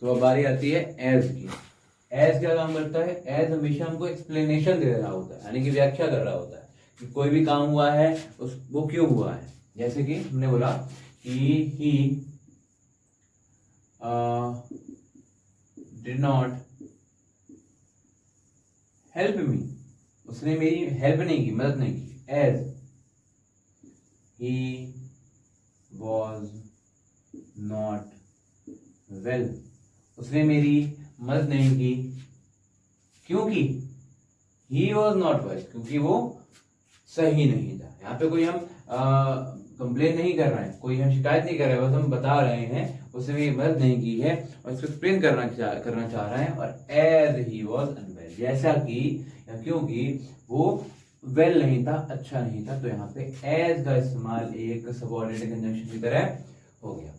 तो अब बारी आती है एज की। एज क्या काम करता है? एज हमेशा हमको एक्सप्लेनेशन दे रहा होता है, यानी कि व्याख्या कर रहा होता है कि कोई भी काम हुआ है वो क्यों हुआ है। जैसे कि हमने बोला कि he did not help me, उसने मेरी हेल्प नहीं की, मदद नहीं की। As he was not well, उसने मेरी मदद नहीं की क्योंकि ही वॉज नॉट वेल, क्योंकि वो सही नहीं था। यहाँ पे कोई हम कंप्लेन नहीं कर रहे हैं, कोई हम शिकायत नहीं कर रहे हैं, बस हम बता रहे हैं उसने मेरी मदद नहीं की है और इसको एक्सप्लेन करना चाह रहे हैं। और एज ही वॉज अनवेल, जैसा कि या क्योंकि वो वेल नहीं था, अच्छा नहीं था। तो यहाँ पे एज का इस्तेमाल एक सबऑर्डिनेट कंजंक्शन की तरह हो गया।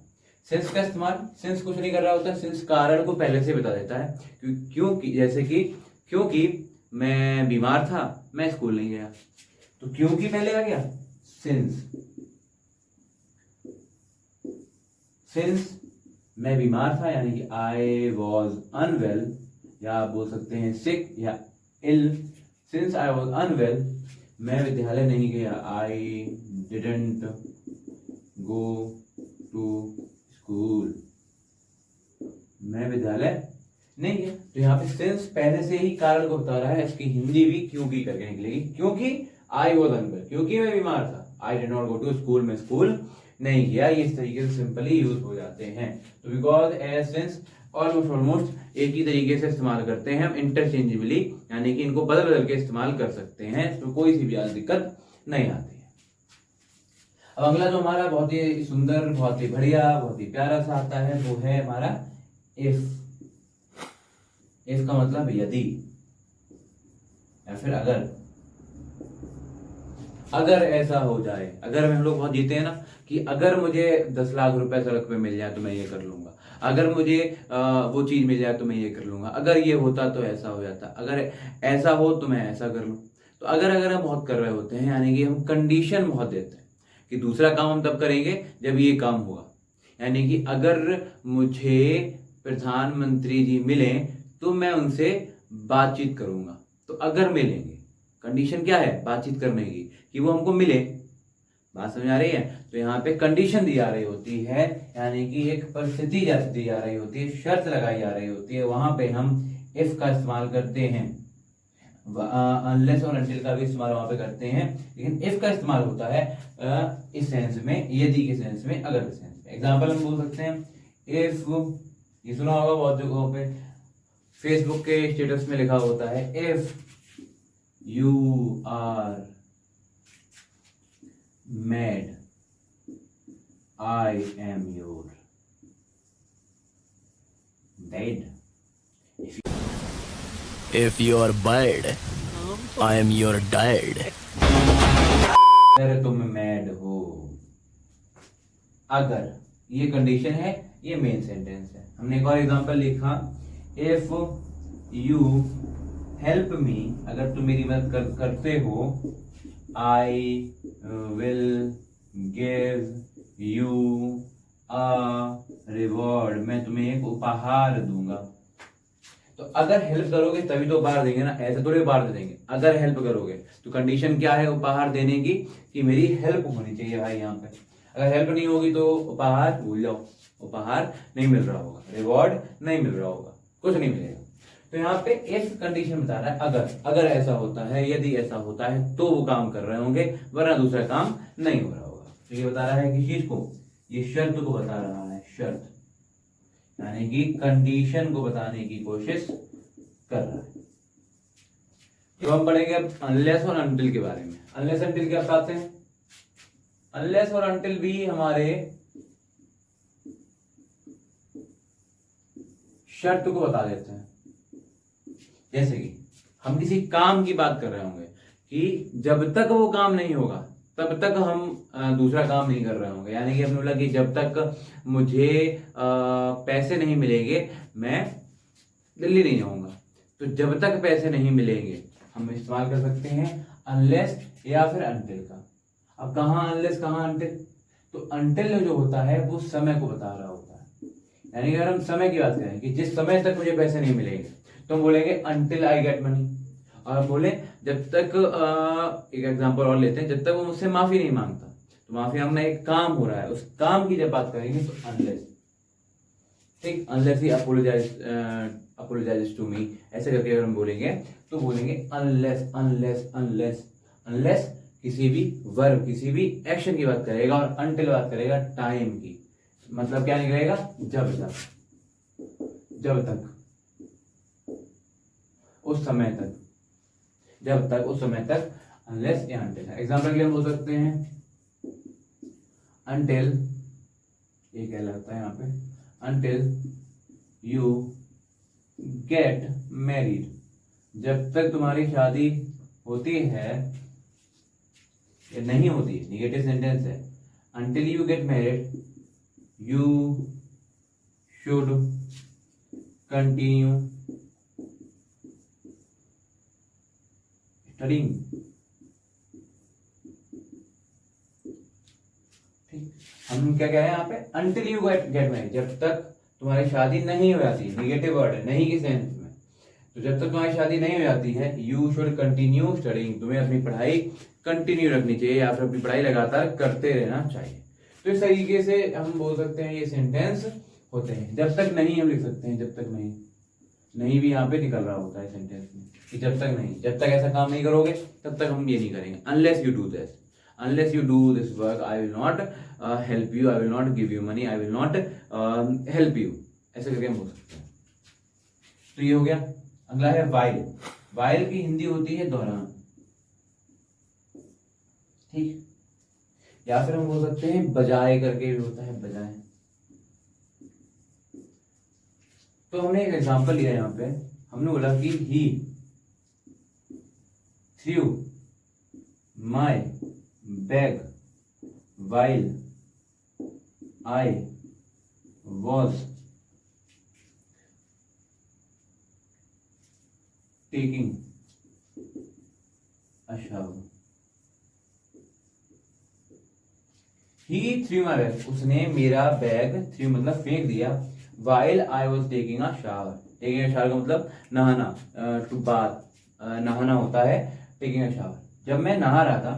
सिंस का इस्तेमाल, सिंस कुछ नहीं कर रहा होता, सिंस कारण को पहले से बता देता है। क्योंकि जैसे कि क्योंकि मैं बीमार था, मैं स्कूल नहीं गया, तो क्योंकि पहले आ गया सिंस। सिंस मैं बीमार था यानी कि आई वॉज अनवेल, या आप बोल सकते हैं सिक या ill. Since I was unwell, मैं विद्यालय नहीं गया, I didn't go to school, मैं विद्यालय नहीं गया। तो यहाँ पे सिंस पहले से ही कारण को बता रहा है, इसकी हिंदी भी क्योंकि करके निकलेगी। क्योंकि आई वॉज अनवेल, क्योंकि मैं बीमार था। I did not go to school, मैं स्कूल नहीं गया। ये इस तरीके से सिंपली यूज हो जाते हैं। तो बिकॉज एज सिंस ऑलमोस्ट एक ही तरीके से इस्तेमाल करते हैं हम इंटरचेंजेबली, यानी कि इनको बदल बदल के इस्तेमाल कर सकते हैं, इसमें कोई सी भी दिक्कत नहीं आती है। अब अगला जो हमारा बहुत ही सुंदर, बहुत ही बढ़िया, बहुत ही प्यारा सा आता है वो है हमारा इफ। इफ का मतलब यदि या फिर अगर। अगर ऐसा हो जाए, अगर में हम लोग बहुत जीते हैं ना कि अगर मुझे 10 लाख रुपए सड़क पे मिल जाए तो मैं ये कर लूंगा, अगर मुझे वो चीज मिल जाए तो मैं ये कर लूंगा, अगर ये होता तो ऐसा हो जाता, अगर ऐसा हो तो मैं ऐसा कर लूं। तो अगर हम बहुत कर रहे होते हैं, यानी कि हम कंडीशन बहुत देते हैं कि दूसरा काम हम तब करेंगे जब ये काम होगा। यानी कि अगर मुझे प्रधानमंत्री जी मिले तो मैं उनसे बातचीत करूंगा, तो अगर मिलेंगे, कंडीशन क्या है? बातचीत करने की, कि वो हमको मिले। बात समझ आ रही है? तो यहाँ पे कंडीशन दी जा रही होती है, यानी कि एक परिस्थिति दी जा रही होती है, शर्त लगाई जा रही होती है, वहां पे हम इफ का इस्तेमाल करते हैं। अनलेस और अनटिल का भी इस्तेमाल वहां पे करते हैं, लेकिन इफ का इस्तेमाल होता है इस सेंस में, यदि के सेंस में, अगर के सेंस में। एग्जाम्पल हम बोल सकते हैं इफ, ये सुना होगा बहुत जगहों पे, फेसबुक के स्टेटस में लिखा होता है if you are mad I am your dad. If you are bad, I am your dad. अगर तुम मैड हो, अगर, ये कंडीशन है, ये मेन सेंटेंस है। हमने एक और एग्जांपल लिखा इफ यू हेल्प मी, अगर तुम मेरी मदद करते हो, I will give you a reward, मैं तुम्हें एक उपहार दूंगा। तो अगर हेल्प करोगे तभी तो उपहार देंगे ना, ऐसे थोड़ी उपहार दे देंगे। अगर हेल्प करोगे तो कंडीशन क्या है उपहार देने की? कि मेरी हेल्प होनी चाहिए भाई। यहाँ पे अगर हेल्प नहीं होगी तो उपहार भूल जाओ, उपहार नहीं मिल रहा होगा, रिवॉर्ड नहीं मिल रहा होगा, कुछ नहीं मिलेगा। तो यहाँ पे इफ कंडीशन बता रहा है अगर ऐसा होता है, यदि ऐसा होता है तो वो काम कर रहे होंगे, वरना दूसरा काम नहीं हो रहा होगा। तो ये बता रहा है किस चीज को? ये शर्त को बता रहा है, शर्त, यानी कि कंडीशन को बताने की कोशिश कर रहा है। तो हम पढ़ेंगे अब अनलेस और अनटिल के बारे में। अनलेस अनटिल क्या बताते हैं? अनलेस और अनटिल भी हमारे शर्त को बता देते हैं। जैसे कि हम किसी काम की बात कर रहे होंगे कि जब तक वो काम नहीं होगा तब तक हम दूसरा काम नहीं कर रहे होंगे। यानी कि हमने बोला कि जब तक मुझे पैसे नहीं मिलेंगे मैं दिल्ली नहीं जाऊंगा। तो जब तक पैसे नहीं मिलेंगे हम इस्तेमाल कर सकते हैं अनलेस या फिर अनटिल का। अब कहाँ अनलेस कहाँ अनटिल? तो अनटिल जो होता है वो समय को बता रहा होता है। यानी अगर हम समय की बात करें कि जिस समय तक मुझे पैसे नहीं मिलेंगे तो हम बोलेंगे अनटिल आई गेट मनी। और हम बोले जब तक एक एग्जांपल और लेते हैं, जब तक वो मुझसे माफी नहीं मांगता। तो माफी मांगना एक काम हो रहा है, उस काम की जब बात करेंगे तो अनलेस, ठीक, unless he apologises to me, ऐसे करके अगर हम बोलेंगे तो बोलेंगे अनलेस अनलेस अनलेस। अनलेस किसी भी वर्ब, किसी भी एक्शन की बात करेगा, और अनटिल बात करेगा टाइम की। मतलब क्या निकलेगा, जब तक, जब तक, उस समय तक, जब तक, उस समय तक, अनलेस या अनटिल। एग्जाम्पल के लिए हम बोल सकते हैं अनटिल, ये क्या लगता है यहाँ पे, अनटिल यू गेट मैरिड, जब तक तुम्हारी शादी होती है या नहीं होती, निगेटिव सेंटेंस है। Until you get married you should continue studying. ठीक, हम क्या कह रहे हैं यहाँ पे, अनटिल यू गेट मैरिड, जब तक तुम्हारी शादी नहीं हो जाती, निगेटिव वर्ड है, नहीं के सेंस में। तो जब तक तुम्हारी शादी नहीं हो जाती है, यू शुड कंटिन्यू स्टडीइंग, तुम्हें अपनी पढ़ाई कंटिन्यू रखनी चाहिए या फिर अपनी पढ़ाई लगातार करते रहना चाहिए। तो इस तरीके से हम बोल सकते हैं ये सेंटेंस होते हैं। जब तक नहीं हम लिख सकते हैं, जब तक नहीं, नहीं भी यहाँ पे निकल रहा होता है सेंटेंस में कि जब तक नहीं, जब तक ऐसा काम नहीं करोगे तब तक हम ये नहीं करेंगे। Unless you do this, unless you do this work I will not help you, I will not give you money, I will not help you, ऐसे करके हम बोल सकते हैं। तो ये हो गया। अगला है while। while की हिंदी होती है दौरान, ठीक, या फिर हम बोल सकते हैं बजाय करके भी होता है, बजाय। तो हमने एक एग्जांपल लिया यहाँ पे, हमने बोला कि he threw my bag while I was taking a shower. He threw my bag, उसने मेरा बैग, थ्रू मतलब फेंक दिया, while I was taking a shower। taking a shower का मतलब नहाना, टू बाथ, नहाना होता है taking a shower। जब मैं नहा रहा था,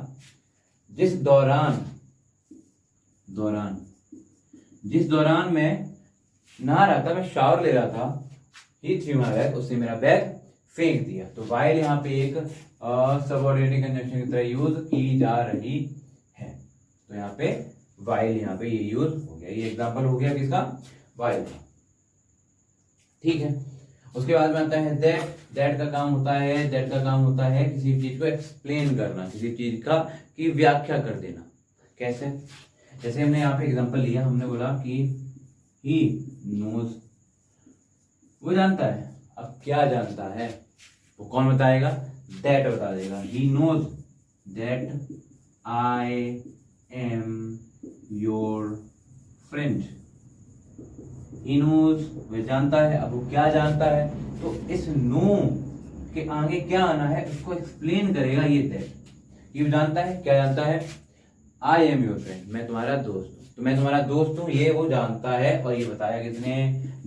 जिस दौरान, जिस दौरान मैं नहा रहा था, मैं शावर ले रहा था, ही थ्रू माय बैग, उसने मेरा बैग फेंक दिया। तो वाइल यहाँ पे एक सबऑर्डिनेट कंजंक्शन की तरह यूज की जा रही है। तो यहाँ पे वाइल, यहाँ पे ये यूज हो गया, ये एग्जांपल हो गया किसका, वाइल का, ठीक है। उसके बाद में आता है दैट। दैट का काम होता है, दैट का काम होता है किसी चीज को एक्सप्लेन करना, किसी चीज का की व्याख्या कर देना। कैसे, जैसे हमने यहाँ पे एग्जांपल लिया, हमने बोला कि ही नोज, वो जानता है। अब क्या जानता है, वो कौन बताएगा, दैट बता देगा। He knows that I am your friend. He knows, वह जानता है। अब वो क्या जानता है, तो इस नो के आगे क्या आना है, उसको एक्सप्लेन करेगा ये दैट। ये जानता है, क्या जानता है, आई एम योर फ्रेंड, मैं तुम्हारा दोस्त हूँ। तो मैं तुम्हारा दोस्त हूँ, ये वो जानता है, और ये बताया किसने,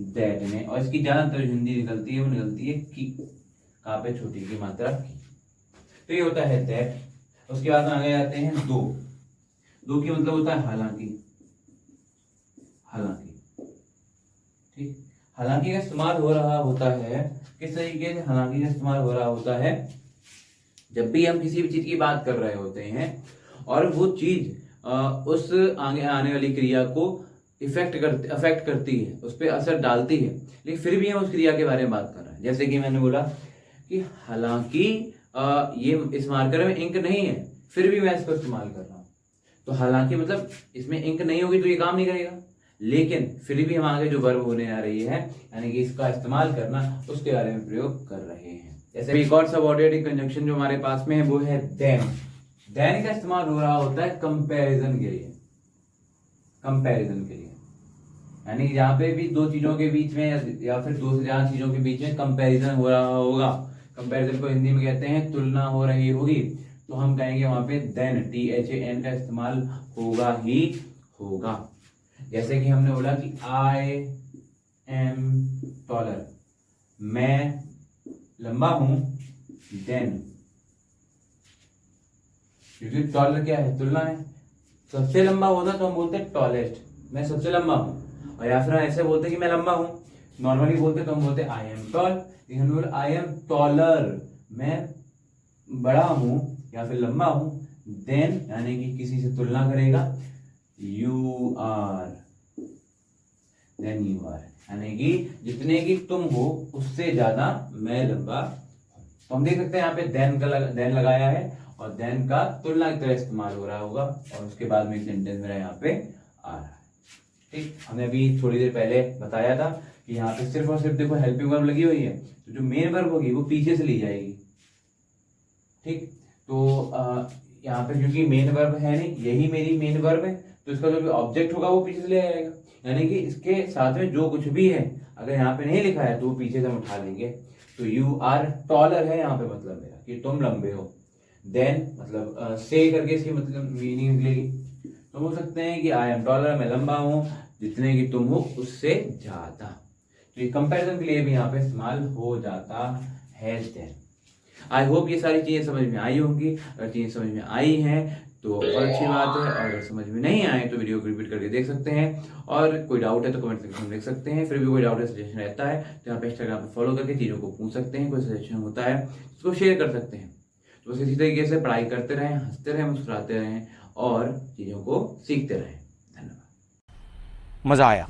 दैट ने। और इसकी ज्यादातर हिंदी निकलती है, वो निकलती है की, कहाँ पे, छोटी की मात्रा की। तो ये होता है दैट। उसके बाद आगे आते हैं दो। दो की मतलब होता है हालांकि, हालांकि, ठीक। हालांकि का इस्तेमाल हो रहा होता है किस तरीके से, हालांकि का इस्तेमाल हो रहा होता है जब भी हम किसी भी चीज की बात कर रहे होते हैं और वो चीज उस आगे आने वाली क्रिया को अफेक्ट करती है, उस पर असर डालती है, लेकिन फिर भी हम उस क्रिया के बारे में बात कर रहे हैं। जैसे कि मैंने बोला कि हालांकि ये इस मार्कर में इंक नहीं है, फिर भी मैं इसको इस्तेमाल कर रहा हूँ। तो हालांकि मतलब इसमें इंक नहीं होगी तो ये काम नहीं करेगा, लेकिन फिर भी हम आगे जो वर्ब होने आ रही है, यानी कि इसका इस्तेमाल करना, उसके बारे में प्रयोग कर रहे हैं। जैसे एक और सबऑर्डिनेट कंजंक्शन जो हमारे पास में है वो है देन। देन का इस्तेमाल हो रहा होता है कंपैरिजन के लिए, कंपैरिजन के लिए, यानी जहां पे भी दो चीजों के बीच में या फिर दो से ज्यादा चीजों के बीच में कंपैरिजन हो रहा होगा, कंपैरिजन को हिंदी में कहते हैं तुलना हो रही होगी, तो हम कहेंगे वहां पे देन, THAN का इस्तेमाल होगा ही होगा। जैसे कि हमने बोला कि आई एम टॉलर, मैं लंबा हूं, देन, क्योंकि टॉलर क्या है, तुलना है, सबसे लंबा होता तो हम बोलते टॉलेस्ट, मैं सबसे लंबा हूं। और या फिर ऐसे बोलते कि मैं लंबा हूं, नॉर्मली बोलते तो हम बोलते आई एम टॉल, लेकिन हम बोलते आई एम टॉलर, मैं बड़ा हूं या फिर लंबा हूं, देन यानी कि किसी से तुलना करेगा, you are, then you are, यानी कि जितने की तुम हो उससे ज्यादा मैं लंबा हूं। तो हम देख सकते हैं यहाँ पे देन लगाया है और देन का तुलना की तरह इस्तेमाल हो रहा होगा और उसके बाद में सेंटेंस मेरा यहाँ पे आ रहा है। ठीक, हमने अभी थोड़ी देर पहले बताया था कि यहाँ पे सिर्फ और सिर्फ देखो हेल्पिंग वर्ब लगी हुई है, तो जो मेन वर्ब होगी वो पीछे से ली जाएगी। ठीक, तो यहाँ पे क्योंकि मेन वर्ब है नहीं, यही मेरी मेन वर्ब है, तो इसका जो भी ऑब्जेक्ट होगा वो पीछे से ले आएगा, यानी कि इसके साथ में जो कुछ भी है अगर यहाँ पे नहीं लिखा है तो वो पीछे से हम उठा लेंगे। तो यू आर टॉलर है यहाँ पे मतलब मेरा कि तुम लंबे हो, देन मतलब से करके इसकी मतलब मीनिंग निकलेगी, तो बोल सकते हैं कि आई एम टॉलर, मैं लंबा हूं जितने की तुम हो उससे ज्यादा। तो ये कंपैरिजन के लिए भी यहाँ पे इस्तेमाल हो जाता है देन। आई होप ये सारी चीजें समझ में आई होंगी, अगर चीजें समझ में आई हैं तो और अच्छी बात है, और अगर समझ में नहीं आए तो वीडियो को रिपीट करके देख सकते हैं, और कोई डाउट है तो कमेंट सेक्शन में लिख सकते हैं। फिर भी कोई डाउट या सजेशन रहता है तो यहाँ पे इंस्टाग्राम पे फॉलो करके चीज़ों को पूछ सकते हैं, कोई सजेशन होता है उसको शेयर कर सकते हैं। तो बस इसी तरीके से पढ़ाई करते रहें, हंसते रहें, मुस्कुराते रहें और चीज़ों को सीखते रहें। धन्यवाद। मज़ा आया।